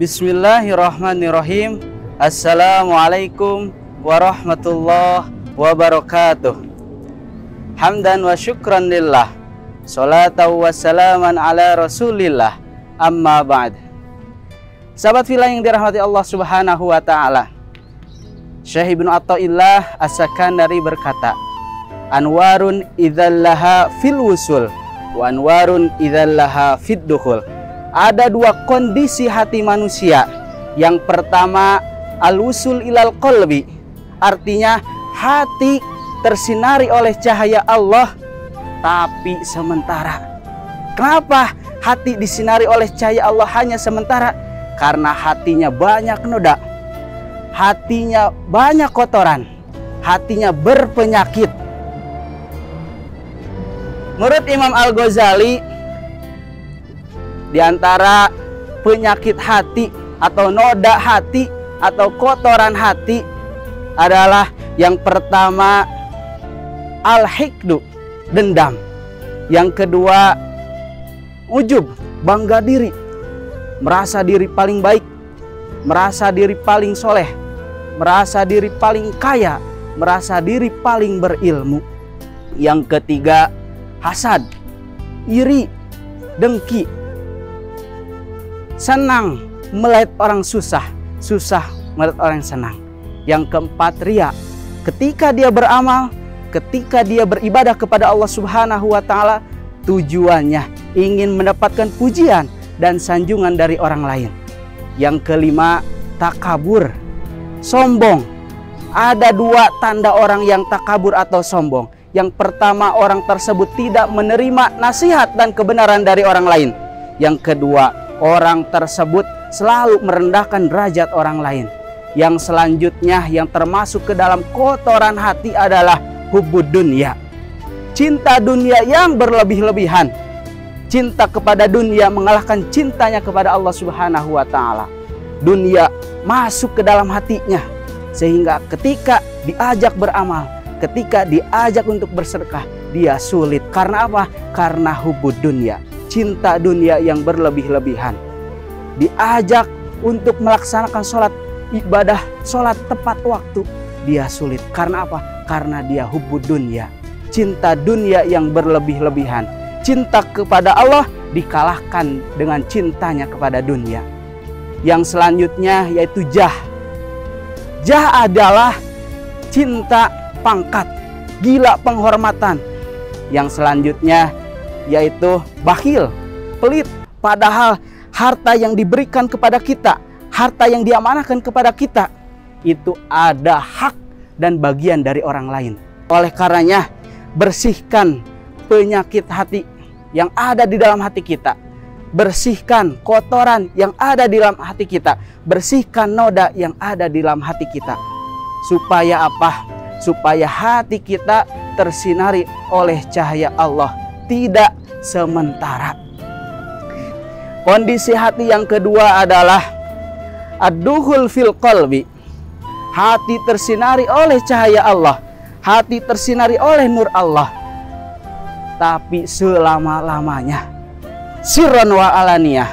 Bismillahirrahmanirrahim. Assalamualaikum warahmatullahi wabarakatuh. Hamdan wa syukran lillah, salatu wassalaman ala rasulillah, amma ba'd. Sahabat fillah yang dirahmati Allah subhanahu wa ta'ala, Syekh Ibnu Athaillah As-Sakandari berkata, anwarun idzallaha fil wusul wa anwarun idzallaha fid dukhul. Ada dua kondisi hati manusia. Yang pertama, al-wusul ilal qalbi, artinya hati tersinari oleh cahaya Allah tapi sementara. Kenapa hati disinari oleh cahaya Allah hanya sementara? Karena hatinya banyak noda, hatinya banyak kotoran, hatinya berpenyakit. Menurut Imam Al-Ghazali, di antara penyakit hati atau noda hati atau kotoran hati adalah yang pertama al-hikdu, dendam. Yang kedua ujub, bangga diri, merasa diri paling baik, merasa diri paling soleh, merasa diri paling kaya, merasa diri paling berilmu. Yang ketiga hasad, iri, dengki, senang melihat orang susah, susah melihat orang senang. Yang keempat riya, ketika dia beramal, ketika dia beribadah kepada Allah subhanahu wa ta'ala, tujuannya ingin mendapatkan pujian dan sanjungan dari orang lain. Yang kelima takabur, sombong. Ada dua tanda orang yang takabur atau sombong. Yang pertama, orang tersebut tidak menerima nasihat dan kebenaran dari orang lain. Yang kedua, orang tersebut selalu merendahkan derajat orang lain. Yang selanjutnya yang termasuk ke dalam kotoran hati adalah hubbud dunya, cinta dunia yang berlebih-lebihan. Cinta kepada dunia mengalahkan cintanya kepada Allah subhanahu wa ta'ala. Dunia masuk ke dalam hatinya, sehingga ketika diajak beramal, ketika diajak untuk bersedekah, dia sulit. Karena apa? Karena hubbud dunya, cinta dunia yang berlebih-lebihan. Diajak untuk melaksanakan sholat, ibadah sholat tepat waktu, dia sulit. Karena apa? Karena dia hubbud dunya, cinta dunia yang berlebih-lebihan. Cinta kepada Allah dikalahkan dengan cintanya kepada dunia. Yang selanjutnya yaitu jah. Jah adalah cinta pangkat, gila penghormatan. Yang selanjutnya yaitu bakhil, pelit. Padahal harta yang diberikan kepada kita, harta yang diamanahkan kepada kita, itu ada hak dan bagian dari orang lain. Oleh karenanya, bersihkan penyakit hati yang ada di dalam hati kita. Bersihkan kotoran yang ada di dalam hati kita. Bersihkan noda yang ada di dalam hati kita. Supaya apa? Supaya hati kita tersinari oleh cahaya Allah, tidak sementara. Kondisi hati yang kedua adalah ad-dukhul fil qalbi. Hati tersinari oleh cahaya Allah, hati tersinari oleh nur Allah, tapi selama-lamanya. Sirran wa alaniyah,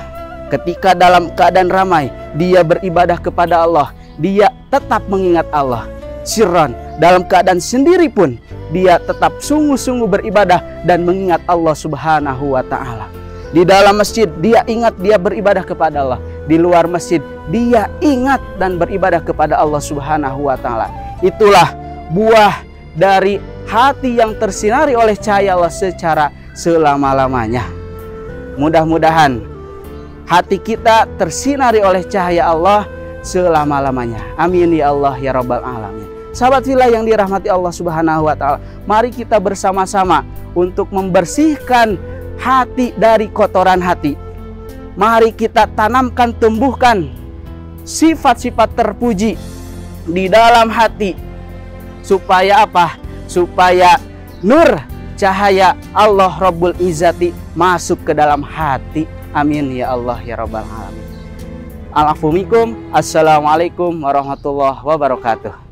ketika dalam keadaan ramai dia beribadah kepada Allah, dia tetap mengingat Allah. Sirran, dalam keadaan sendiri pun dia tetap sungguh-sungguh beribadah dan mengingat Allah subhanahu wa ta'ala. Di dalam masjid dia ingat, dia beribadah kepada Allah. Di luar masjid dia ingat dan beribadah kepada Allah subhanahu wa ta'ala. Itulah buah dari hati yang tersinari oleh cahaya Allah secara selama-lamanya. Mudah-mudahan hati kita tersinari oleh cahaya Allah selama-lamanya. Amin ya Allah ya Rabbal Alamin. Sahabat fillah yang dirahmati Allah subhanahu wa ta'ala, mari kita bersama-sama untuk membersihkan hati dari kotoran hati. Mari kita tanamkan, tumbuhkan sifat-sifat terpuji di dalam hati. Supaya apa? Supaya nur cahaya Allah Rabbul Izzati masuk ke dalam hati. Amin ya Allah ya Rabbal Alamin. Alafumikum. Assalamualaikum warahmatullahi wabarakatuh.